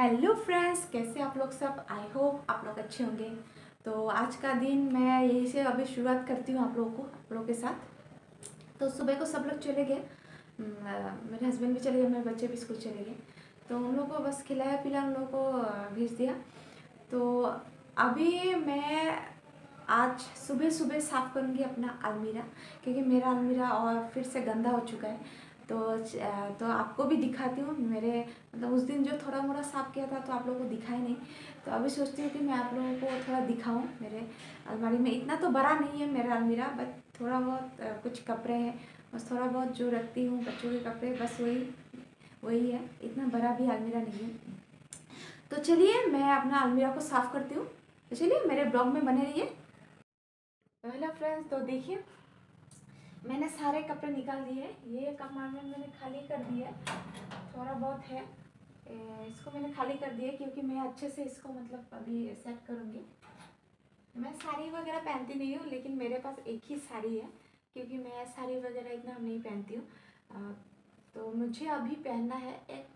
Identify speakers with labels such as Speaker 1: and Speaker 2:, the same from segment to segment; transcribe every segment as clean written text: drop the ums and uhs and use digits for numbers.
Speaker 1: Hello friends, कैसे आप लोग सब। आई होप आप लोग अच्छे होंगे। तो आज का दिन मैं यही से अभी शुरुआत करती हूँ आप लोगों के साथ। तो सुबह को सब लोग चले गए। मेरे हस्बैंड भी चले गए, मेरे बच्चे भी स्कूल चले गए। तो उन लोगों को बस खिलाया पिलाया, उन लोगों को भेज दिया। तो अभी मैं आज सुबह सुबह साफ़ करूँगी अपना अलमीरा, क्योंकि मेरा अलमीरा और फिर से गंदा हो चुका है। तो आपको भी दिखाती हूँ। मेरे मतलब उस दिन जो थोड़ा मोड़ा साफ़ किया था तो आप लोगों को दिखाई नहीं। तो अभी सोचती हूँ कि मैं आप लोगों को थोड़ा दिखाऊँ। मेरे अलमारी में इतना तो बड़ा नहीं है मेरा अलमीरा, बट थोड़ा बहुत कुछ कपड़े हैं, बस थोड़ा बहुत जो रखती हूँ बच्चों के कपड़े, बस वही वही है। इतना बड़ा भी अलमीरा नहीं है। तो चलिए मैं अपना अलमीरा को साफ़ करती हूँ। तो चलिए मेरे ब्लॉग में बने रहिए। पहला फ्रेंड्स, तो देखिए मैंने सारे कपड़े निकाल दिए। ये कंपार्टमेंट मैंने खाली कर दिया, थोड़ा बहुत है। इसको मैंने खाली कर दिया क्योंकि मैं अच्छे से इसको मतलब अभी सेट करूँगी। मैं साड़ी वगैरह पहनती नहीं हूँ, लेकिन मेरे पास एक ही साड़ी है, क्योंकि मैं साड़ी वगैरह इतना नहीं पहनती हूँ। तो मुझे अभी पहनना है एक,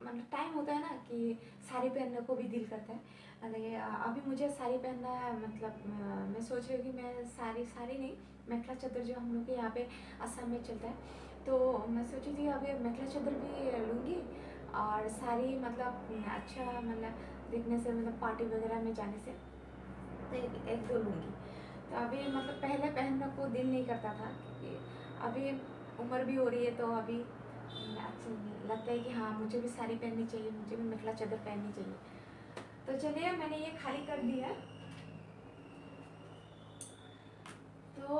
Speaker 1: मतलब टाइम होता है ना कि साड़ी पहनने को भी दिल करता है। अरे अभी मुझे साड़ी पहनना है, मतलब मैं सोच रही हूँ कि मैं साड़ी नहीं, मेखला चादर जो हम लोग के यहाँ पे असम में चलता है, तो मैं सोची थी अभी मेखला चादर भी लूँगी और साड़ी, मतलब अच्छा मतलब दिखने से, मतलब पार्टी वगैरह में जाने से तो एक दो लूँगी। तो अभी मतलब पहले पहनने को दिल नहीं करता था, क्योंकि अभी उम्र भी हो रही है, तो अभी अच्छा लगता है कि हाँ मुझे भी साड़ी पहननी चाहिए, मुझे भी मेखला चादर पहननी चाहिए। तो चलिए मैंने ये खाली कर दिया। तो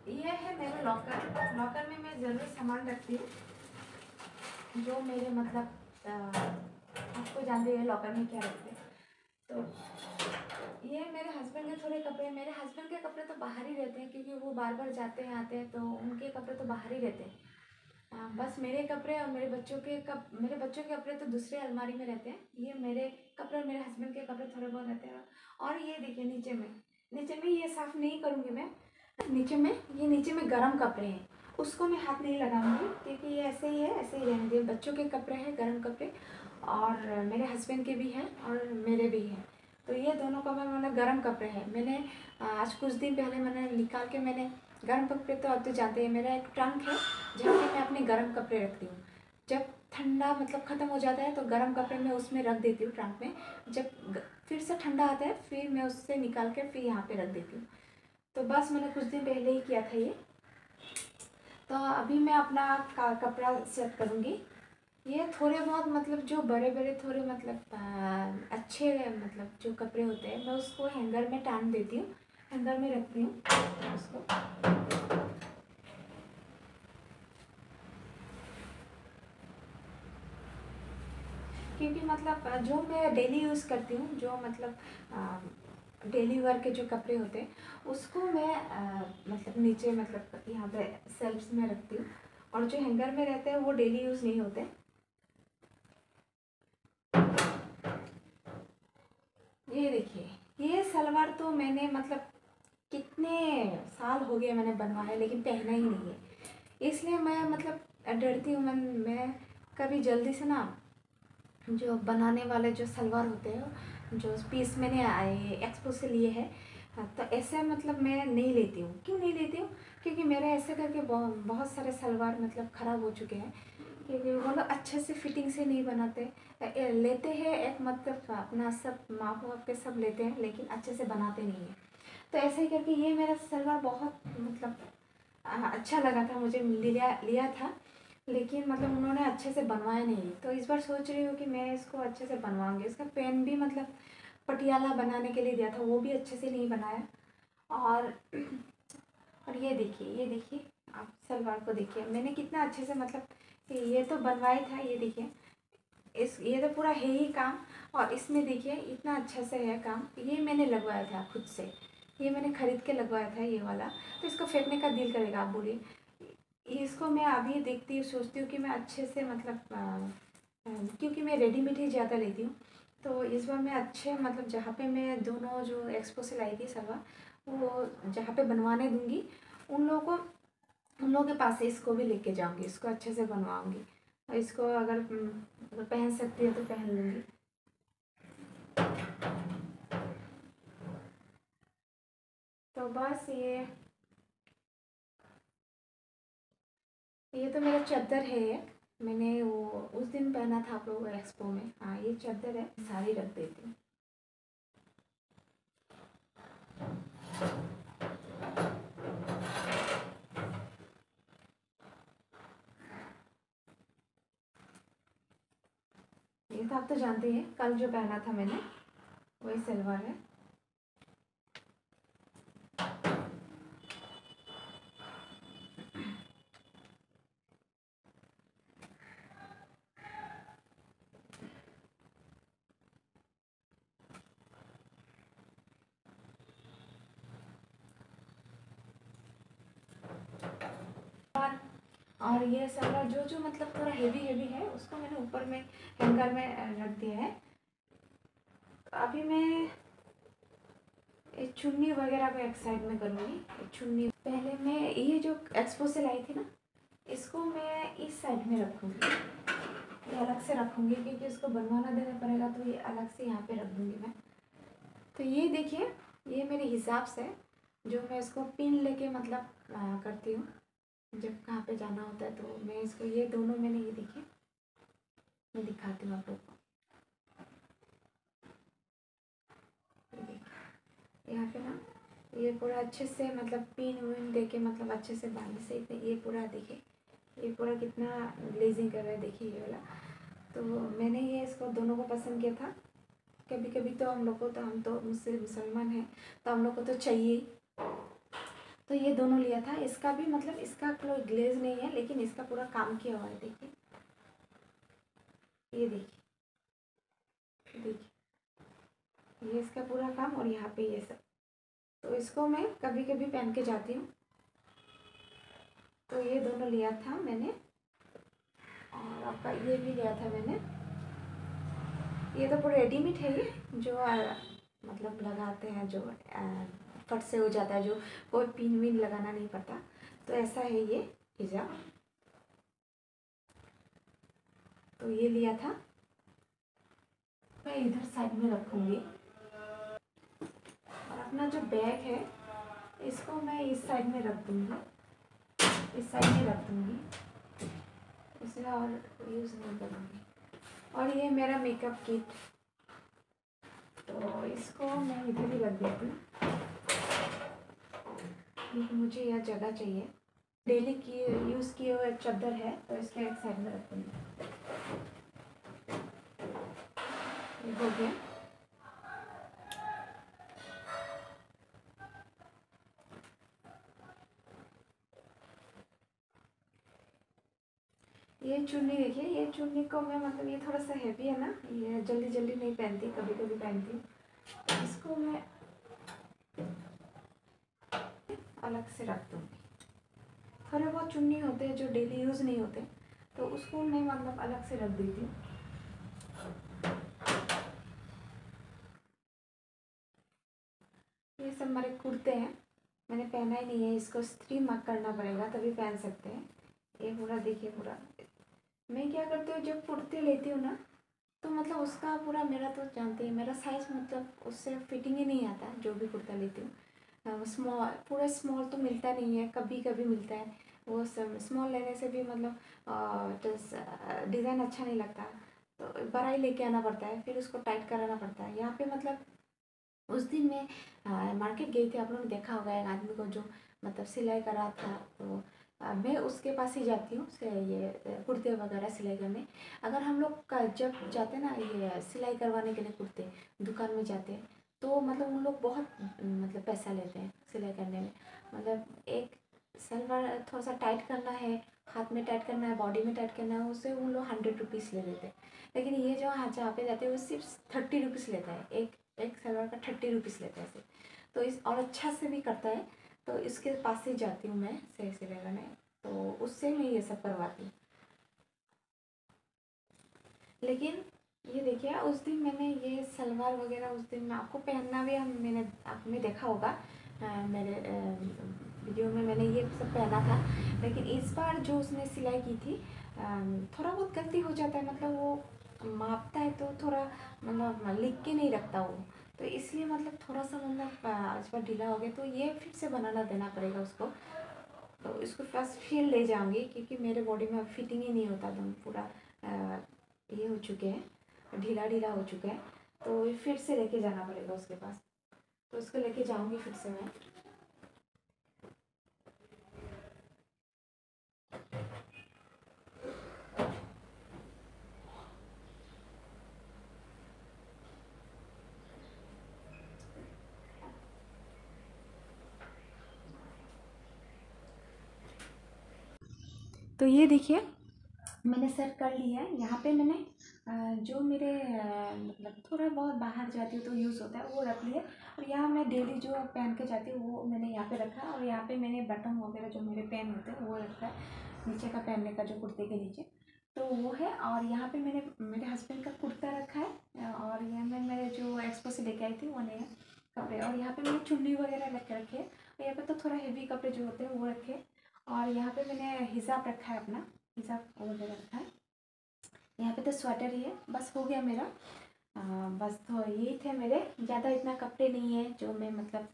Speaker 1: ये है मेरा लॉकर। लॉकर में मैं ज़रूर सामान रखती हूँ, जो मेरे मतलब आपको जानते हैं लॉकर में क्या रखते हैं। तो ये मेरे हस्बैंड के थोड़े कपड़े, मेरे हस्बैंड के कपड़े तो बाहर ही रहते हैं, क्योंकि वो बार बार जाते हैं आते हैं, तो उनके कपड़े तो बाहर ही रहते हैं। बस मेरे कपड़े और मेरे बच्चों के कपड़े तो दूसरे अलमारी में रहते हैं। ये मेरे कपड़े और मेरे हस्बैंड के कपड़े थोड़े बहुत रहते हैं। और ये देखिए नीचे में ये साफ़ नहीं करूँगी मैं। नीचे में गर्म कपड़े हैं, उसको मैं हाथ नहीं लगाऊंगी, क्योंकि ये ऐसे ही है, ऐसे ही रहने दिए। बच्चों के कपड़े हैं गर्म कपड़े, और मेरे हस्बैंड के भी हैं और मेरे भी हैं। तो ये दोनों कपड़े मतलब गर्म कपड़े हैं। मैंने आज कुछ दिन पहले मैंने निकाल के, मैंने गर्म कपड़े तो आप तो जानते हैं, मेरा एक ट्रंक है जहाँ पे मैं अपने गर्म कपड़े रखती हूँ। जब ठंडा मतलब ख़त्म हो जाता है तो गर्म कपड़े मैं उसमें रख देती हूँ ट्रंक में। जब फिर से ठंडा आता है फिर मैं उससे निकाल के फिर यहाँ पे रख देती हूँ। तो बस मैंने कुछ दिन पहले ही किया था ये। तो अभी मैं अपना कपड़ा सेट करूँगी। ये थोड़े बहुत मतलब जो बड़े बड़े थोड़े मतलब अच्छे मतलब जो कपड़े होते हैं, मैं उसको हैंगर में टांग देती हूँ, हैंगर में रखती हूँ उसको। क्योंकि मतलब जो मैं डेली यूज़ करती हूँ, जो मतलब डेली वेयर के जो कपड़े होते हैं उसको मैं मतलब नीचे मतलब यहाँ पे सेल्फ्स में रखती हूँ, और जो हैंगर में रहते हैं वो डेली यूज़ नहीं होते। ये देखिए, ये सलवार तो मैंने मतलब कितने साल हो गए मैंने बनवाया, लेकिन पहना ही नहीं है। इसलिए मैं मतलब डरती हूँ। मैं कभी जल्दी से ना, जो बनाने वाले जो सलवार होते हैं, जो पीस मैंने एक्सपो से लिए हैं, तो ऐसे मतलब मैं नहीं लेती हूँ। क्यों नहीं लेती हूँ? क्योंकि मेरे ऐसे करके बहुत सारे सलवार मतलब ख़राब हो चुके हैं, क्योंकि वो लोग अच्छे से फिटिंग से नहीं बनाते। लेते हैं एक मतलब अपना सब माप वाप के सब लेते हैं, लेकिन अच्छे से बनाते नहीं हैं। तो ऐसे ही करके ये मेरा सलवार बहुत मतलब अच्छा लगा था, मुझे लिया लिया था, लेकिन मतलब उन्होंने अच्छे से बनवाया नहीं। तो इस बार सोच रही हूँ कि मैं इसको अच्छे से बनवाऊँगी। इसका पेन भी मतलब पटियाला बनाने के लिए दिया था, वो भी अच्छे से नहीं बनाया। और और ये देखिए, आप सलवार को देखिए मैंने कितना अच्छे से मतलब ये तो बनवाया था। ये देखिए, ये तो पूरा है ही काम, और इसमें देखिए इतना अच्छा से है काम। ये मैंने लगवाया था खुद से, ये मैंने ख़रीद के लगवाया था ये वाला। तो इसको फेंकने का दिल करेगा, आप बोलिए। इसको मैं अभी देखती हूँ, सोचती हूँ कि मैं अच्छे से मतलब क्योंकि मैं रेडीमेड ही ज़्यादा लेती हूँ। तो इस बार मैं अच्छे मतलब जहाँ पे मैं दोनों जो एक्सपो से लाई थी सलवार, वो जहाँ पे बनवाने दूँगी उन लोगों के पास से इसको भी लेके जाऊँगी, इसको अच्छे से बनवाऊँगी। और इसको अगर पहन सकती है तो पहन लूँगी। तो बस ये तो मेरा चादर है। ये मैंने वो उस दिन पहना था आप लोगों को एक्सपो में। हाँ, ये चादर है, साड़ी रख देती हूँ। ये तो आप तो जानते हैं, कल जो पहना था मैंने वही सलवार है। और ये सलवार जो मतलब थोड़ा हेवी है उसको मैंने ऊपर में हैंगर में रख दिया है। अभी मैं एक चुन्नी वगैरह को एक साइड में करूँगी। चुन्नी पहले मैं ये जो एक्सपो से लाई थी ना, इसको मैं इस साइड में रखूँगी। ये अलग से रखूँगी क्योंकि इसको बनवाना देना पड़ेगा, तो ये अलग से यहाँ पे रख दूँगी मैं। तो ये देखिए, ये मेरे हिसाब से जो मैं इसको पिन लेके मतलब करती हूँ जब कहाँ पे जाना होता है, तो मैं इसको ये दोनों मैंने ये देखिए, मैं दिखाती हूँ आप लोग को। यहाँ पे ना ये पूरा अच्छे से मतलब पिन विन दे के मतलब अच्छे से बांध से ये पूरा देखिए, ये पूरा कितना ग्लेजिंग कर रहा है, देखिए ये वाला। तो मैंने ये इसको दोनों को पसंद किया था। कभी कभी तो हम लोग को, तो हम तो मुझसे मुसलमान हैं तो हम लोग को तो चाहिए, तो ये दोनों लिया था। इसका भी मतलब इसका कोई ग्लेज नहीं है, लेकिन इसका पूरा काम किया हुआ है। देखिए, ये देखिए ये इसका पूरा काम, और यहाँ पे ये सब। तो इसको मैं कभी कभी पहन के जाती हूँ। तो ये दोनों लिया था मैंने, और आपका ये भी लिया था मैंने। ये तो पूरा रेडीमेड है, ये जो मतलब लगाते हैं, जो फट से हो जाता है, जो कोई पिन विन लगाना नहीं पड़ता। तो ऐसा है ये हिजाब। तो ये लिया था, मैं इधर साइड में रखूँगी। और अपना जो बैग है इसको मैं इस साइड में रख दूँगी, इस साइड में रख दूँगी, इसे और यूज़ नहीं करूँगी। और ये मेरा मेकअप किट, तो इसको मैं इधर ही रख देती हूँ क्योंकि मुझे यह जगह चाहिए। डेली की यूज़ किए हुए चादर है, तो इसको एक साइड में रख दूँगी। ये हो गया। ये चुन्नी देखिए, ये चुन्नी को मैं मतलब ये थोड़ा सा हैवी है ना, ये जल्दी जल्दी नहीं पहनती, कभी कभी पहनती हूँ। इसको मैं अलग से रख दूँगी। थोड़े बहुत चुन्नी होते हैं जो डेली यूज़ नहीं होते, तो उसको मैं मतलब अलग से रख देती हूँ। ये सब हमारे कुर्ते हैं, मैंने पहना ही नहीं है, इसको स्त्री मार्क करना पड़ेगा तभी पहन सकते हैं। ये पूरा देखिए, पूरा मैं क्या करती हूँ, जब कुर्ते लेती हूँ ना, तो मतलब उसका पूरा, मेरा तो जानते हैं मेरा साइज़ मतलब उससे फिटिंग ही नहीं आता जो भी कुर्ता लेती हूँ। स्मॉल, पूरा स्मॉल तो मिलता नहीं है, कभी कभी मिलता है। वो सब स्मॉल लेने से भी मतलब डिज़ाइन अच्छा नहीं लगता, तो बड़ा ही लेके आना पड़ता है, फिर उसको टाइट कराना पड़ता है। यहाँ पे मतलब उस दिन मैं मार्केट गई थी, आप लोगों ने देखा होगा एक आदमी को जो मतलब सिलाई कर रहा था, तो मैं उसके पास ही जाती हूँ से ये कुर्ते वगैरह सिलाई करने। अगर हम लोग का जब जाते हैं ना ये सिलाई करवाने के लिए कुर्ते दुकान में जाते हैं, तो मतलब उन लोग बहुत मतलब पैसा लेते हैं सिलाई करने में। मतलब एक सलवार थोड़ा सा टाइट करना है, हाथ में टाइट करना है, बॉडी में टाइट करना है, उससे उन लोग 100 रुपीज़ ले लेते हैं। लेकिन ये जो हाँ जहाँ पे जाते हैं वो सिर्फ 30 रुपीज़ लेता है, एक सलवार का 30 रुपीज़ लेता है सिर्फ। तो इस और अच्छा से भी करता है, तो इसके पास ही जाती हूँ मैं सही सिलाई करने, तो उससे मैं ये सब करवाती हूँ। लेकिन ये देखिए, उस दिन मैंने ये सलवार वगैरह उस दिन मैं आपको पहनना भी मैंने आपने देखा होगा, मेरे वीडियो में मैंने ये सब पहना था। लेकिन इस बार जो उसने सिलाई की थी थोड़ा बहुत गलती हो जाता है, मतलब वो मापता है तो थोड़ा मतलब लिख के नहीं रखता वो, तो इसलिए मतलब थोड़ा सा मतलब आज बार ढीला हो गया, तो ये फिर से बनाना देना पड़ेगा उसको। तो इसको फर्स्ट फिर ले जाऊंगी क्योंकि मेरे बॉडी में अब फिटिंग ही नहीं होता, एकदम पूरा ये हो चुके हैं, ढीला ढीला हो चुका है, तो फिर से लेके जाना पड़ेगा उसके पास। तो उसको लेके जाऊंगी फिर से मैं। तो ये देखिए मैंने सेट कर लिया है। यहाँ पे मैंने जो मेरे मतलब थोड़ा बहुत बाहर जाती हूँ तो यूज़ होता है वो रख लिया, और यहाँ मैं डेली जो पहन के जाती हूँ वो मैंने यहाँ पे रखा है, और यहाँ पे मैंने बटन वगैरह जो मेरे पेन होते हैं वो रखा है, नीचे का पहनने का जो कुर्ते के नीचे, तो वो है। और यहाँ पे मैंने मेरे हस्बैंड का कुर्ता रखा है, और यहाँ मैं मेरे जो एक्सपो से लेके आई थी वो नए कपड़े, और यहाँ पे मैंने चुन्नी वगैरह रख रखे हैं, और यहाँ पे तो थोड़ा हेवी कपड़े जो होते हैं वो रखे, और यहाँ पे मैंने हिजाब रखा है, अपना हिजाब वगैरह रखा है। यहाँ पे तो स्वेटर ही है, बस हो गया मेरा। बस तो यही थे मेरे, ज़्यादा इतना कपड़े नहीं है जो मैं मतलब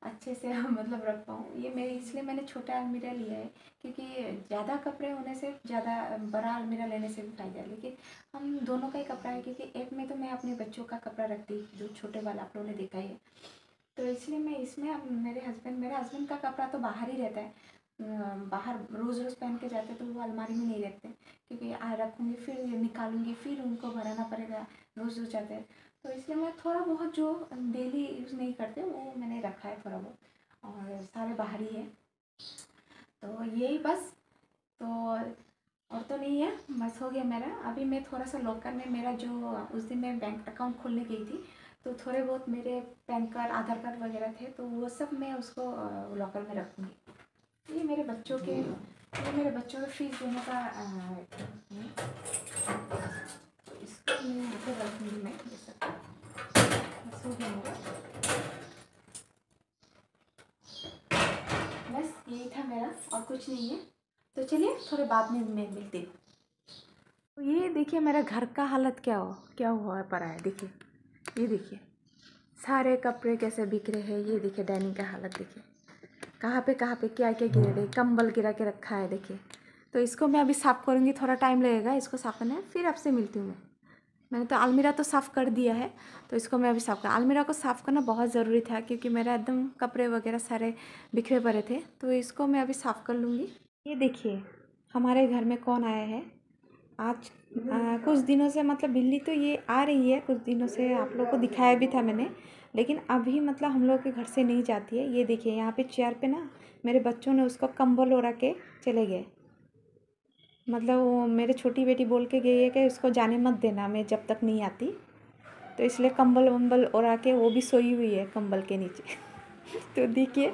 Speaker 1: अच्छे से मतलब रख पाऊँ। ये मेरे इसलिए मैंने छोटा अलमीरा लिया है, क्योंकि ज़्यादा कपड़े होने से ज़्यादा बड़ा अलमीरा लेने से भी फायदा है, लेकिन हम दोनों का ही कपड़ा है, क्योंकि एक में तो मैं अपने बच्चों का कपड़ा रखती जो छोटे वाला आप लोगों ने देखा ही है, तो इसलिए मैं इसमें अब मेरे हस्बैंड का कपड़ा तो बाहर ही रहता है, बाहर रोज़ रोज़ पहन के जाते तो वो अलमारी में नहीं रखते, क्योंकि रखूँगी फिर निकालूंगी फिर उनको भराना पड़ेगा, रोज़ रोज़ जाते हैं, तो इसलिए मैं थोड़ा बहुत जो डेली यूज़ नहीं करते वो मैंने रखा है थोड़ा बहुत, और सारे बाहर ही है। तो यही बस, तो और तो नहीं है, बस हो गया मेरा। अभी मैं थोड़ा सा लॉकर में मेरा जो उस दिन मैं बैंक अकाउंट खोलने गई थी, तो थोड़े बहुत मेरे पैन कार्ड आधार कार्ड वगैरह थे, तो वो सब मैं उसको लॉकर में रखूँगी। ये मेरे बच्चों के फीस देने का तो इसको मैं यहाँ पे रखूँगी मैं, ये सब बस हो गया मेरा। बस यही था मेरा, और कुछ नहीं है, तो चलिए थोड़े बाद में मैं मिलती हूँ। तो ये देखिए मेरा घर का हालत क्या हुआ है पड़ा है, देखिए ये देखिए सारे कपड़े कैसे बिखरे हैं, ये देखिए डाइनिंग का हालत देखिए, कहाँ पे क्या क्या गिरे रहे, कंबल गिरा के रखा है देखिए। तो इसको मैं अभी साफ़ करूँगी, थोड़ा टाइम लगेगा इसको साफ़ करने में, फिर आपसे मिलती हूँ मैं। मैंने तो अलमीरा तो साफ़ कर दिया है, तो इसको मैं अभी साफ़ कर, अलमीरा को साफ़ करना बहुत ज़रूरी था, क्योंकि मेरा एकदम कपड़े वगैरह सारे बिखरे पड़े थे, तो इसको मैं अभी साफ़ कर लूँगी। ये देखिए हमारे घर में कौन आया है आज। कुछ दिनों से मतलब बिल्ली तो ये आ रही है, कुछ दिनों से आप लोग को दिखाया भी था मैंने, लेकिन अभी मतलब हम लोग के घर से नहीं जाती है। ये देखिए यहाँ पे चेयर पे ना मेरे बच्चों ने उसको कंबल ओढ़ा के चले गए, मतलब वो मेरे छोटी बेटी बोल के गई है कि उसको जाने मत देना मैं जब तक नहीं आती, तो इसलिए कंबल वम्बल ओढ़ा के वो भी सोई हुई है कंबल के नीचे तो देखिए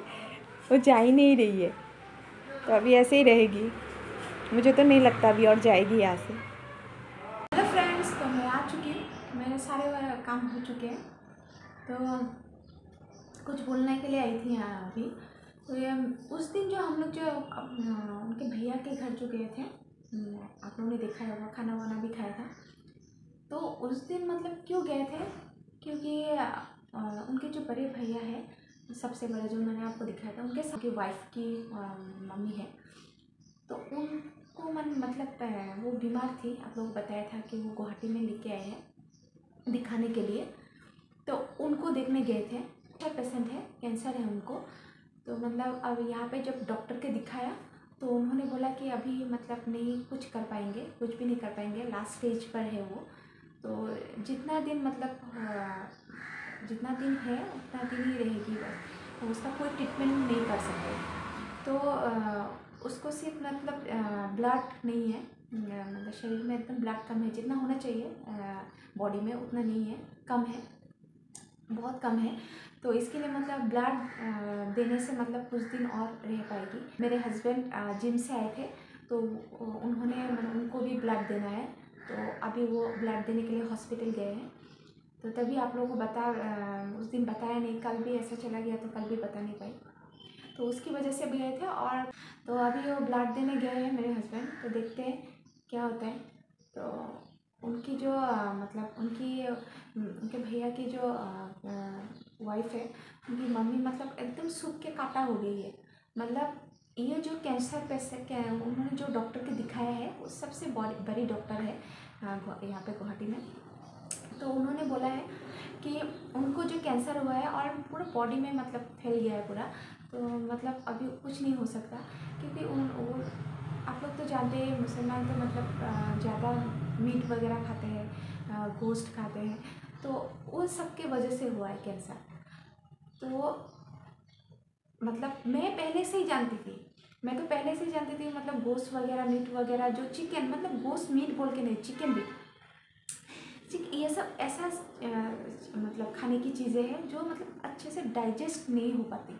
Speaker 1: वो जा ही नहीं रही है, तो अभी ऐसे ही रहेगी, मुझे तो नहीं लगता अभी और जाएगी यहाँ से। हेलो फ्रेंड्स, तो मैं आ चुकी हूँ, मेरे सारे काम हो चुके हैं, तो कुछ बोलने के लिए आई थी यहाँ अभी। तो ये उस दिन जो हम लोग जो उनके भैया के घर जो गए थे, आप लोगों ने देखा होगा, खाना वाना भी खाया था। तो उस दिन मतलब क्यों गए थे, क्योंकि उनके जो बड़े भैया है, सबसे बड़े जो मैंने आपको दिखाया था, उनके वाइफ की मम्मी है, तो उनको मतलब वो बीमार थी, आप लोगों को बताया था कि वो गुवाहाटी में लेके आए हैं दिखाने के लिए, तो उनको देखने गए थे। क्या पेशेंट है, कैंसर है उनको, तो मतलब अब यहाँ पे जब डॉक्टर के दिखाया तो उन्होंने बोला कि अभी मतलब नहीं कुछ कर पाएंगे, कुछ भी नहीं कर पाएंगे, लास्ट स्टेज पर है वो, तो जितना दिन मतलब जितना दिन है उतना दिन ही रहेगी बस, तो उसका कोई ट्रीटमेंट नहीं कर सकते। तो उसको सिर्फ मतलब ब्लड नहीं है, मतलब शरीर में एकदम ब्लड कम है, जितना होना चाहिए बॉडी में उतना नहीं है, कम है, बहुत कम है, तो इसके लिए मतलब ब्लड देने से मतलब कुछ दिन और रह पाएगी। मेरे हस्बैंड जिम से आए थे, तो उन्होंने मतलब उनको भी ब्लड देना है, तो अभी वो ब्लड देने के लिए हॉस्पिटल गए हैं, तो तभी आप लोगों को उस दिन बताया नहीं, कल भी ऐसा चला गया तो कल भी बता नहीं पाई, तो उसकी वजह से भी गए थे। और तो अभी वो ब्लड देने गए हैं मेरे हस्बैंड, तो देखते हैं क्या होता है, तो उनकी जो मतलब उनके भैया की जो वाइफ है, उनकी मम्मी मतलब एकदम सूख के काटा हो गई है। मतलब ये जो कैंसर पेशेंट उन्होंने जो डॉक्टर के दिखाया है वो सबसे बड़ी डॉक्टर है यहाँ पे गुवाहाटी में। तो उन्होंने बोला है कि उनको जो कैंसर हुआ है और पूरा बॉडी में मतलब फैल गया है पूरा, तो मतलब अभी कुछ नहीं हो सकता, क्योंकि वो आप लोग तो जानते हैं मुसलमान तो मतलब ज़्यादा मीट वगैरह खाते हैं, गोश्त खाते हैं, तो उन सब के वजह से हुआ है कैंसर। तो मतलब मैं पहले से ही जानती थी, मैं तो पहले से ही जानती थी, मतलब गोश्त वगैरह मीट वगैरह जो चिकन, मतलब गोश्त मीट बोल के नहीं, चिकन भी, ये सब ऐसा मतलब खाने की चीज़ें हैं जो मतलब अच्छे से डाइजेस्ट नहीं हो पाती।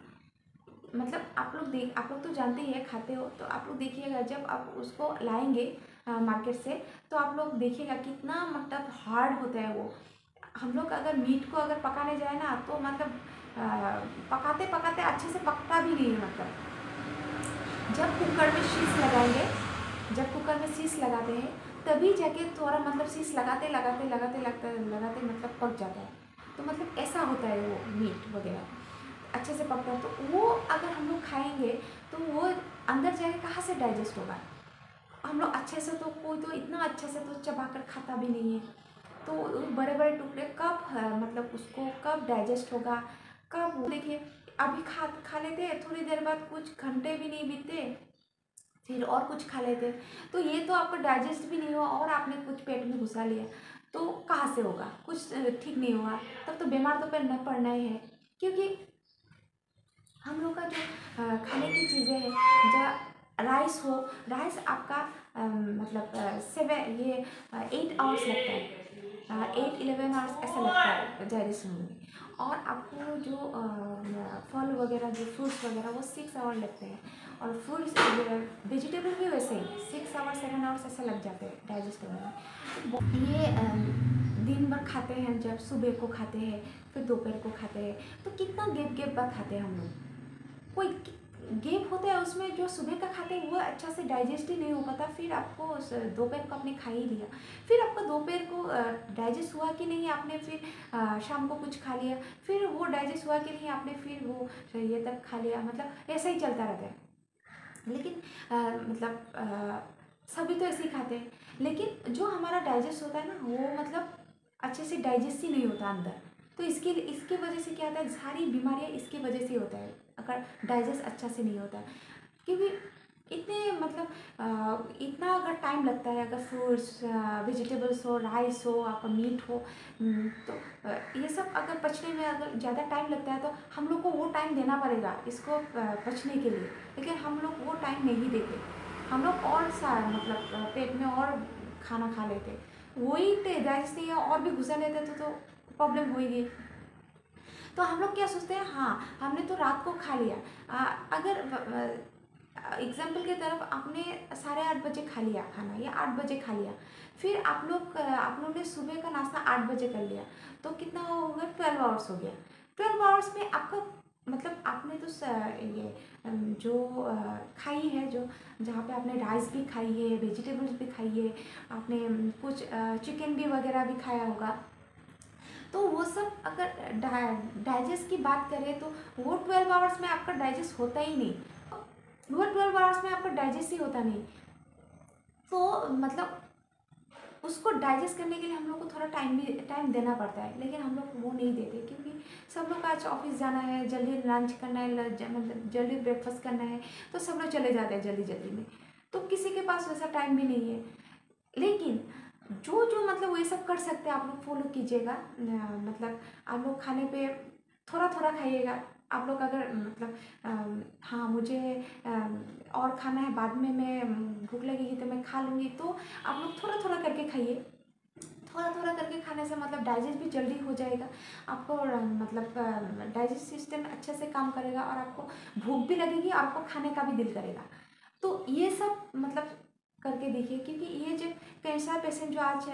Speaker 1: मतलब आप लोग तो जानते ही है, खाते हो, तो आप लोग देखिएगा जब आप उसको लाएंगे मार्केट से, तो आप लोग देखिएगा कितना मतलब हार्ड होता है वो। हम लोग अगर मीट को अगर पकाने जाए ना, तो मतलब पकाते पकाते अच्छे से पकता भी नहीं है। मतलब जब कुकर में शीश लगाएंगे, जब कुकर में शीश लगाते हैं, तभी जाके थोड़ा मतलब शीश लगाते लगाते लगाते लगाते लगाते मतलब पक जाता है। तो मतलब ऐसा होता है वो मीट वगैरह अच्छे से पकता है। तो वो अगर हम लोग खाएंगे तो वो अंदर जाके कहाँ से डाइजेस्ट होगा। हम लोग अच्छे से तो कोई तो इतना अच्छे से तो चबा कर खाता भी नहीं है, तो बड़े बड़े टुकड़े कब मतलब उसको कब डाइजेस्ट होगा, कब। देखिए अभी खा खा लेते हैं, थोड़ी देर बाद कुछ घंटे भी नहीं बीतते फिर और कुछ खा लेते, तो ये तो आपका डाइजेस्ट भी नहीं हुआ और आपने कुछ पेट में घुसा लिया, तो कहाँ से होगा, कुछ ठीक नहीं होगा। तब तो बीमार तो पड़ना ही है। क्योंकि हम लोग का जो खाने की चीज़ें हैं, जहाँ राइस हो, राइस आपका मतलब 8 आवर्स लगता है, 8-11 आवर्स ऐसा लगता है डाइजेशन में। और आपको जो फल वगैरह जो फ्रूट्स वगैरह वो 6 आवर लगते हैं, और फ्रूट्स वेजिटेबल भी वैसे ही 6 आवर 7 आवर्स ऐसा लग जाते हैं डाइजेस्ट होने में। ये दिन भर खाते हैं, जब सुबह को खाते हैं फिर दोपहर को खाते हैं, तो कितना गैप गैप बाद खाते हैं हम लोग। कोई गैप होता है उसमें, जो सुबह का खाते हैं वो अच्छा से डाइजेस्ट ही नहीं हो पाता, फिर आपको दोपहर को आपने खा ही लिया, फिर आपका दोपहर को डाइजेस्ट हुआ कि नहीं, आपने फिर शाम को कुछ खा लिया, फिर वो डाइजेस्ट हुआ कि नहीं, आपने फिर वो ये तक खा लिया, मतलब ऐसा ही चलता रहता है। लेकिन सभी तो ऐसे ही खाते हैं, लेकिन जो हमारा डाइजेस्ट होता है ना, वो मतलब अच्छे से डाइजेस्ट ही नहीं होता अंदर। तो इसके वजह से क्या होता है, सारी बीमारियां इसकी वजह से होता है, अगर डाइजेस्ट अच्छा से नहीं होता। क्योंकि इतने मतलब इतना अगर टाइम लगता है, अगर फ्रूट्स वेजिटेबल्स हो, राइस हो, आपका मीट हो, तो ये सब अगर पचने में अगर ज़्यादा टाइम लगता है, तो हम लोग को वो टाइम देना पड़ेगा इसको पचने के लिए। लेकिन हम लोग वो टाइम नहीं देते, हम लोग और सा मतलब पेट में और खाना खा लेते, वही डाइजेस्ट नहीं है और भी घुसा लेते तो प्रॉब्लम होगी। तो हम लोग क्या सोचते हैं, हाँ हमने तो रात को खा लिया, अगर एग्जाम्पल की तरफ आपने 8:30 बजे खा लिया खाना, या 8 बजे खा लिया, फिर आप लोग ने सुबह का नाश्ता 8 बजे कर लिया, तो कितना हो गया, 12 आवर्स हो गया। 12 आवर्स में आपका मतलब आपने तो ये जो खाई है, जो जहाँ पे आपने राइस भी खाई है, वेजिटेबल्स भी खाई है, आपने कुछ चिकन भी वगैरह भी खाया होगा, तो वो सब अगर डाइजेस्ट की बात करें, तो वो 12 आवर्स में आपका डाइजेस्ट होता ही नहीं, वो 12 आवर्स में आपका डाइजेस्ट ही होता नहीं। तो मतलब उसको डाइजेस्ट करने के लिए हम लोग को थोड़ा टाइम देना पड़ता है, लेकिन हम लोग वो नहीं देते, क्योंकि सब लोग आज ऑफिस जाना है, जल्दी लंच करना है, मतलब जल्दी ब्रेकफास्ट करना है, तो सब लोग चले जाते हैं जल्दी जल्दी में, तो किसी के पास वैसा टाइम भी नहीं है। लेकिन जो जो मतलब ये सब कर सकते हैं, आप लोग फॉलो कीजिएगा। मतलब आप लोग खाने पे थोड़ा थोड़ा खाइएगा। आप लोग अगर मतलब हाँ मुझे और खाना है, बाद में मैं भूख लगेगी तो मैं खा लूँगी, तो आप लोग थोड़ा थोड़ा करके खाइए। थोड़ा थोड़ा करके खाने से मतलब डाइजेस्ट भी जल्दी हो जाएगा, आपको मतलब डाइजेस्ट सिस्टम अच्छे से काम करेगा, और आपको भूख भी लगेगी और आपको खाने का भी दिल करेगा। तो ये सब मतलब करके देखिए, क्योंकि ये जो कैंसर पेशेंट जो आज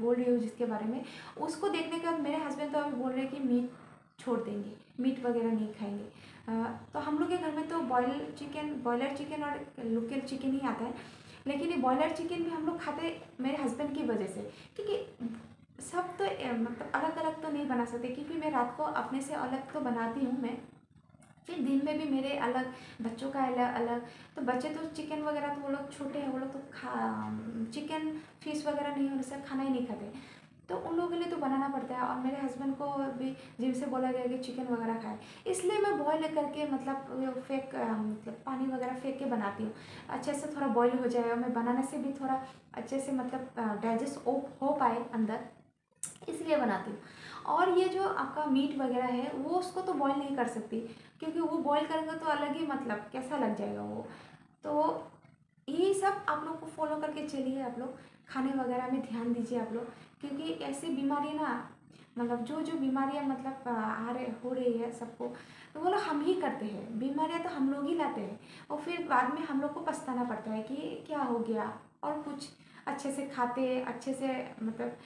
Speaker 1: बोल रही हूँ जिसके बारे में, उसको देखने के बाद मेरे हस्बैंड तो अभी बोल रहे हैं कि मीट छोड़ देंगे, मीट वगैरह नहीं खाएंगे। तो हम लोग के घर में तो बॉयलर चिकन और लोकल चिकन ही आता है, लेकिन ये बॉयलर चिकन भी हम लोग खाते मेरे हस्बैंड की वजह से, क्योंकि सब तो मतलब अलग अलग तो नहीं बना सकते, क्योंकि मैं रात को अपने से अलग तो बनाती हूँ मैं, फिर दिन में भी मेरे अलग, बच्चों का अलग अलग। तो बच्चे तो चिकन वगैरह तो वो लोग छोटे हैं, वो लोग तो चिकन फिश वगैरह नहीं होने से खाना ही नहीं खाते, तो उन लोगों के लिए तो बनाना पड़ता है। और मेरे हस्बैंड को भी जिम से बोला गया कि चिकन वगैरह खाए, इसलिए मैं बॉयल करके मतलब फेंक मतलब पानी वगैरह फेंक के बनाती हूँ, अच्छे से थोड़ा बॉयल हो जाए और मैं बनाने से भी थोड़ा अच्छे से मतलब डाइजेस्ट हो पाए अंदर, इसलिए बनाती हूँ। और ये जो आपका मीट वगैरह है वो उसको तो बॉईल नहीं कर सकती, क्योंकि वो बॉईल करेंगे तो अलग ही मतलब कैसा लग जाएगा वो। तो यही सब आप लोग को फॉलो करके चलिए, आप लोग खाने वगैरह में ध्यान दीजिए आप लोग, क्योंकि ऐसी बीमारी ना, मतलब जो जो बीमारियाँ मतलब आ रहे हो रही है सबको, तो वो लोग हम ही करते हैं, बीमारियाँ तो हम लोग ही लाते हैं, और फिर बाद में हम लोग को पछताना पड़ता है कि क्या हो गया। और कुछ अच्छे से खाते, अच्छे से मतलब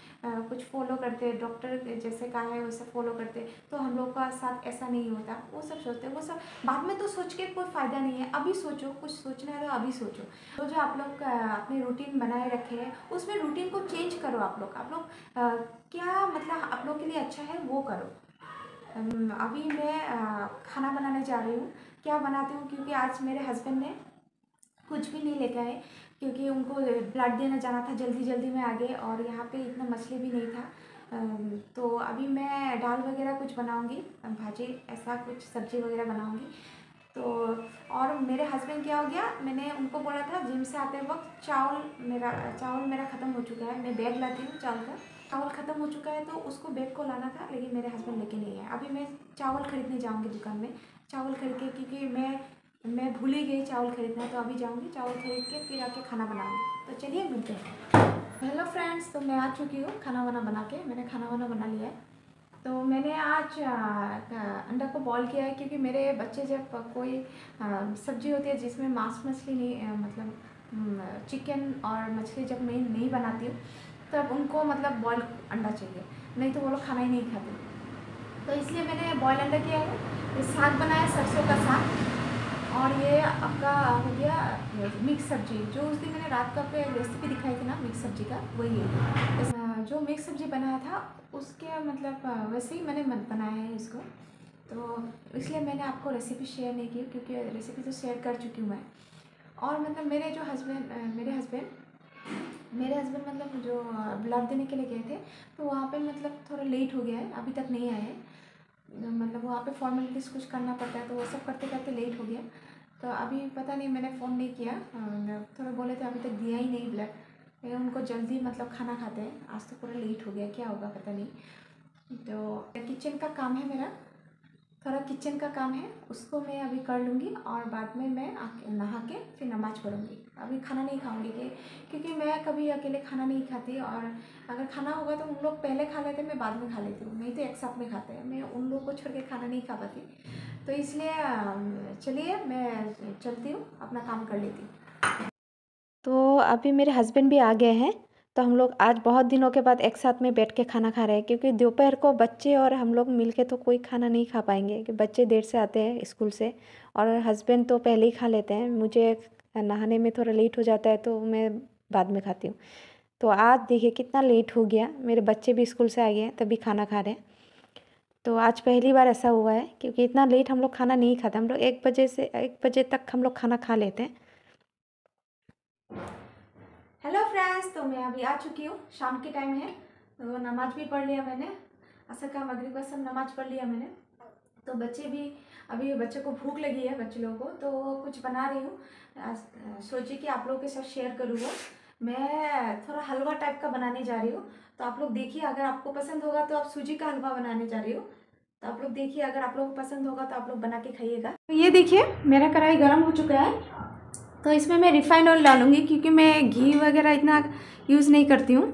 Speaker 1: कुछ फॉलो करते, डॉक्टर जैसे कहा है वैसे फॉलो करते, तो हम लोग का साथ ऐसा नहीं होता। वो सब सोचते हैं, वो सब बाद में तो सोच के कोई फ़ायदा नहीं है, अभी सोचो, कुछ सोचना है तो अभी सोचो। तो जो आप लोग अपनी रूटीन बनाए रखे हैं उसमें रूटीन को चेंज करो आप लोग, क्या मतलब आप लोग के लिए अच्छा है वो करो। अभी मैं खाना बनाने जा रही हूँ, क्या बनाती हूँ, क्योंकि आज मेरे हस्बैंड ने कुछ भी नहीं लेके आए, क्योंकि उनको ब्लड देना जाना था, जल्दी जल्दी में आ गए, और यहाँ पे इतना मछली भी नहीं था। तो अभी मैं दाल वगैरह कुछ बनाऊंगी, भाजी ऐसा कुछ सब्जी वगैरह बनाऊंगी। तो और मेरे हस्बैंड क्या हो गया, मैंने उनको बोला था जिम से आते वक्त चावल मेरा ख़त्म हो चुका है, मैं बैग लाती हूँ चावल का, चावल ख़त्म हो चुका है तो उसको बैग को लाना था, लेकिन मेरे हस्बैंड लेके नहीं आए। अभी मैं चावल खरीदने जाऊँगी दुकान में, चावल खरीद के, क्योंकि मैं भूल ही गई चावल खरीदना, तो अभी जाऊँगी चावल खरीद के फिर आके खाना बनाऊँगी। तो चलिए मिलते हैं। हेलो फ्रेंड्स, तो मैं आ चुकी हूँ खाना वाना बना के, मैंने खाना वाना बना लिया है। तो मैंने आज अंडा को बॉईल किया है, क्योंकि मेरे बच्चे जब कोई सब्जी होती है जिसमें मांस मछली नहीं मतलब चिकन और मछली जब मैं नहीं बनाती हूँ, तब उनको मतलब बॉईल अंडा चाहिए, नहीं तो वो लोग खाना ही नहीं खाते। तो इसलिए मैंने बॉयल अंडा किया है। ये साग बनाया, सरसों का साग, और ये आपका हो गया मिक्स सब्जी, जो उस दिन मैंने रात का पे रेसिपी दिखाई थी ना मिक्स सब्जी का, वही है। जो मिक्स सब्जी बनाया था उसके मतलब वैसे ही मैंने बनाया है इसको, तो इसलिए मैंने आपको रेसिपी शेयर नहीं की, क्योंकि रेसिपी तो शेयर कर चुकी हूँ मैं। और मतलब मेरे हस्बैंड मतलब जो ब्लड देने के लिए गए थे, तो वहाँ पे मतलब थोड़ा लेट हो गया है, अभी तक नहीं आए हैं। मतलब वहाँ पे फॉर्मेलिटीज़ कुछ करना पड़ता है, तो वो सब करते करते लेट हो गया। तो अभी पता नहीं, मैंने फ़ोन नहीं किया, थोड़ा बोले थे अभी तक दिया ही नहीं ब्लड। मैं उनको जल्दी मतलब खाना खाते हैं, आज तो पूरा लेट हो गया, क्या होगा पता नहीं। तो किचन का काम है मेरा, थोड़ा किचन का काम है, उसको मैं अभी कर लूँगी, और बाद में मैं आके नहा के फिर नमाज़ पढ़ूँगी। अभी खाना नहीं खाऊँगी, क्योंकि मैं कभी अकेले खाना नहीं खाती, और अगर खाना होगा तो उन लोग पहले खा लेते, मैं बाद में खा लेती हूँ, नहीं तो एक साथ में खाते हैं, मैं उन लोगों को छोड़ के खाना नहीं खा पाती। तो इसलिए चलिए मैं चलती हूँ, अपना काम कर लेती हूँ। तो अभी मेरे हस्बैंड भी आ गए हैं, तो हम लोग आज बहुत दिनों के बाद एक साथ में बैठ के खाना खा रहे हैं, क्योंकि दोपहर को बच्चे और हम लोग मिल के तो कोई खाना नहीं खा पाएंगे, कि बच्चे देर से आते हैं स्कूल से, और हस्बैंड तो पहले ही खा लेते हैं, मुझे नहाने में थोड़ा लेट हो जाता है, तो मैं बाद में खाती हूँ। तो आज देखिए कितना लेट हो गया, मेरे बच्चे भी स्कूल से आ गए हैं तभी खाना खा रहे हैं। तो आज पहली बार ऐसा हुआ है, क्योंकि इतना लेट हम लोग खाना नहीं खाते, हम लोग 1 बजे तक हम लोग खाना खा लेते हैं। हेलो फ्रेंड्स, तो मैं अभी आ चुकी हूँ, शाम के टाइम है, तो नमाज भी पढ़ लिया मैंने, असर का मगरिब का सब नमाज पढ़ लिया मैंने। तो बच्चे भी, अभी बच्चे को भूख लगी है, बच्चे लोगों को, तो कुछ बना रही हूँ, सोची कि आप लोगों के साथ शेयर करूँगा। मैं थोड़ा हलवा टाइप का बनाने जा रही हूँ, तो आप लोग देखिए, अगर आपको पसंद होगा तो आप सूजी का हलवा बनाने जा रही हूँ, तो आप लोग देखिए, अगर आप लोगों को पसंद होगा तो आप लोग बना के खाइएगा। तो ये देखिए मेरा कढ़ाई गर्म हो चुका है, तो इसमें मैं रिफाइंड ऑयल डालूंगी, क्योंकि मैं घी वगैरह इतना यूज़ नहीं करती हूँ,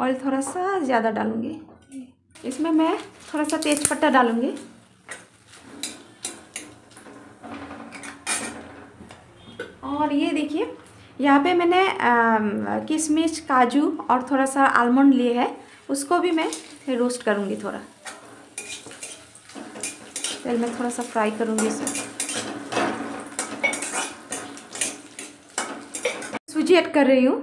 Speaker 1: ऑयल थोड़ा सा ज़्यादा डालूंगी। इसमें मैं थोड़ा सा तेज पत्ता डालूंगी, और ये देखिए यहाँ पे मैंने किशमिश, काजू और थोड़ा सा आलमंड लिए है, उसको भी मैं रोस्ट करूँगी, थोड़ा तेल में थोड़ा सा फ्राई करूँगी इसे। सब्जी ऐड कर रही हूँ।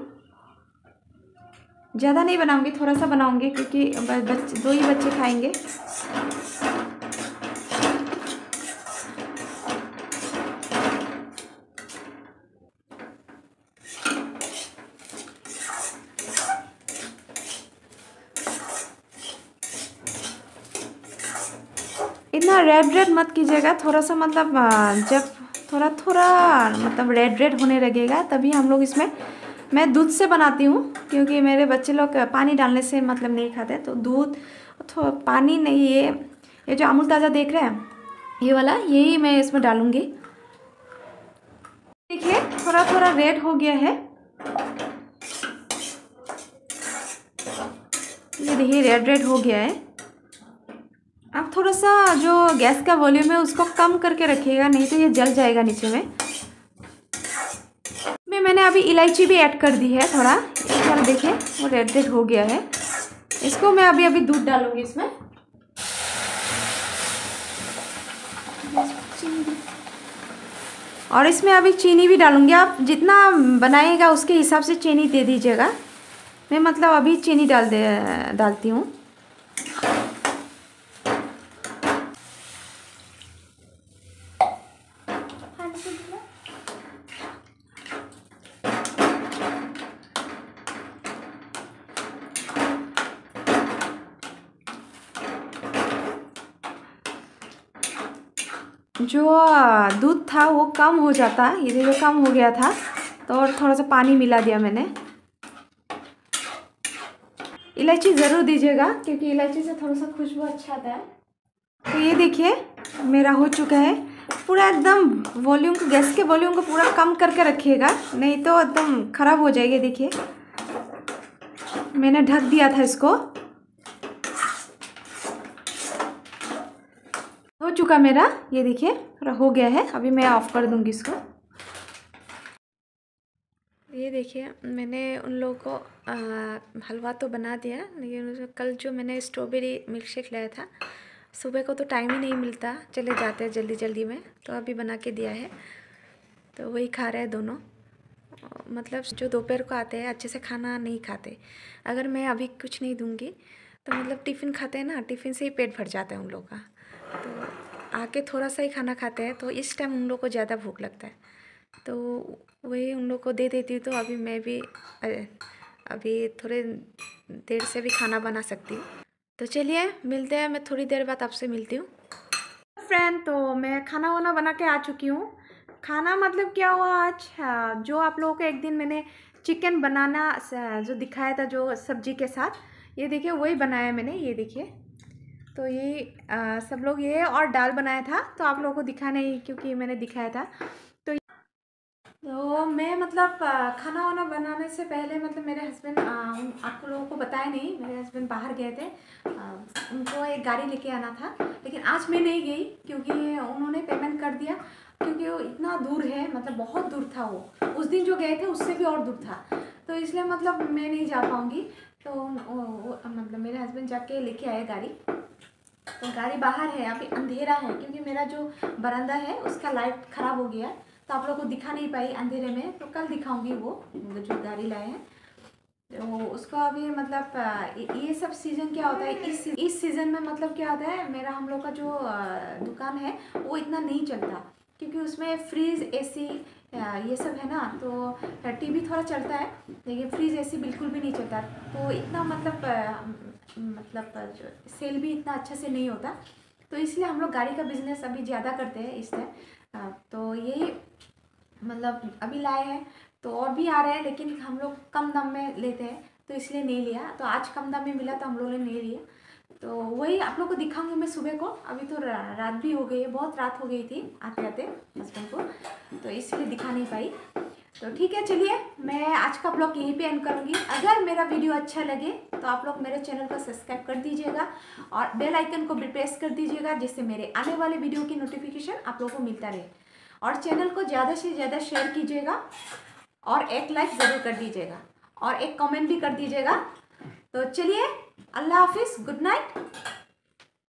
Speaker 1: ज़्यादा नहीं बनाऊंगी, थोड़ा सा बनाऊंगी क्योंकि बच्चे 2 ही बच्चे खाएंगे। इतना रेड रेड मत कीजिएगा, थोड़ा सा मतलब जब थोड़ा थोड़ा मतलब रेड रेड होने लगेगा तभी हम लोग इसमें, मैं दूध से बनाती हूँ क्योंकि मेरे बच्चे लोग पानी डालने से मतलब नहीं खाते, तो दूध पानी नहीं, ये जो अमूल ताज़ा देख रहे हैं ये वाला, यही मैं इसमें डालूँगी। देखिए थोड़ा थोड़ा रेड हो गया है, ये देखिए रेड रेड हो गया है। आप थोड़ा सा जो गैस का वॉल्यूम है उसको कम करके रखिएगा, नहीं तो ये जल जाएगा नीचे में। मैंने अभी इलायची भी ऐड कर दी है थोड़ा, इस बार देखिए वो रेड रेड हो गया है। इसको मैं अभी दूध डालूंगी इसमें, और इसमें अभी चीनी भी डालूंगी। आप जितना बनाइएगा उसके हिसाब से चीनी दे दीजिएगा। मैं मतलब अभी चीनी डालती हूँ। जो दूध था वो कम हो जाता, ये देखो कम हो गया था, तो और थोड़ा सा पानी मिला दिया मैंने। इलायची ज़रूर दीजिएगा क्योंकि इलायची से थोड़ा सा खुशबू अच्छा आता है। तो ये देखिए मेरा हो चुका है पूरा, एकदम वॉल्यूम को, गैस के वॉल्यूम को पूरा कम करके रखिएगा, नहीं तो एकदम ख़राब हो जाएगी। देखिए मैंने ढक दिया था इसको, हो चुका मेरा, ये देखिए पूरा हो गया है। अभी मैं ऑफ कर दूंगी इसको। ये देखिए मैंने उन लोगों को हलवा तो बना दिया, लेकिन कल जो मैंने स्ट्रॉबेरी मिल्क शेक लाया था, सुबह को तो टाइम ही नहीं मिलता, चले जाते हैं जल्दी जल्दी में, तो अभी बना के दिया है, तो वही खा रहे हैं दोनों। मतलब जो दोपहर को आते हैं अच्छे से खाना नहीं खाते, अगर मैं अभी कुछ नहीं दूंगी तो मतलब टिफ़िन खाते हैं ना, टिफ़िन से ही पेट भर जाता है उन लोगों का, तो आके थोड़ा सा ही खाना खाते हैं, तो इस टाइम उन लोग को ज़्यादा भूख लगता है, तो वही उन लोग को दे देती हूँ। तो अभी मैं भी अभी थोड़े देर से भी खाना बना सकती हूँ। तो चलिए मिलते हैं, मैं थोड़ी देर बाद आपसे मिलती हूँ। फ्रेंड, तो मैं खाना वाना बना के आ चुकी हूँ। खाना मतलब क्या हुआ आज, जो आप लोगों को एक दिन मैंने चिकन बनाना जो दिखाया था जो सब्जी के साथ, ये देखिए वही बनाया मैंने, ये देखिए। तो ये सब लोग ये और दाल बनाया था, तो आप लोगों को दिखा नहीं क्योंकि मैंने दिखाया था। तो मैं मतलब खाना वाना बनाने से पहले मतलब मेरे हस्बैंड, आप लोगों को बताया नहीं, मेरे हस्बैंड बाहर गए थे, उनको एक गाड़ी लेके आना था, लेकिन आज मैं नहीं गई क्योंकि उन्होंने पेमेंट कर दिया, क्योंकि वो इतना दूर है, मतलब बहुत दूर था वो, उस दिन जो गए थे उससे भी और दूर था, तो इसलिए मतलब मैं नहीं जा पाऊँगी। तो मतलब मेरे हस्बैंड जाके लेके आए गाड़ी, तो गाड़ी बाहर है, अभी अंधेरा है क्योंकि मेरा जो बरामदा है उसका लाइट ख़राब हो गया, तो आप लोगों को दिखा नहीं पाई अंधेरे में, तो कल दिखाऊंगी वो जो गाड़ी लाए हैं, तो उसको अभी मतलब ये सब सीज़न क्या होता है, इस सीज़न में मतलब क्या होता है, मेरा हम लोग का जो दुकान है वो इतना नहीं चलता क्योंकि उसमें फ्रीज एसी ये सब है ना, तो टीवी थोड़ा चलता है लेकिन फ्रीज एसी बिल्कुल भी नहीं चलता, तो इतना मतलब जो सेल भी इतना अच्छा से नहीं होता, तो इसलिए हम लोग गाड़ी का बिज़नेस अभी ज़्यादा करते हैं इस टाइम। तो यही मतलब अभी लाए हैं, तो और भी आ रहे हैं, लेकिन हम लोग कम दाम में लेते हैं तो इसलिए नहीं लिया, तो आज कम दाम में मिला तो हम लोगों ने नहीं लिया, तो वही आप लोग को दिखाऊंगी मैं सुबह को। अभी तो रात भी हो गई है, बहुत रात हो गई थी आते आते हस्बैंड को, तो इसलिए दिखा नहीं पाई। तो ठीक है, चलिए मैं आज का ब्लॉग यहीं पे एंड करूँगी। अगर मेरा वीडियो अच्छा लगे तो आप लोग मेरे चैनल को सब्सक्राइब कर दीजिएगा और बेल आइकन को भी प्रेस कर दीजिएगा, जिससे मेरे आने वाले वीडियो की नोटिफिकेशन आप लोगों को मिलता रहे, और चैनल को ज़्यादा से ज़्यादा शेयर कीजिएगा और एक लाइक ज़रूर कर दीजिएगा और एक कमेंट भी कर दीजिएगा। तो चलिए, अल्लाह हाफिज़, गुड नाइट।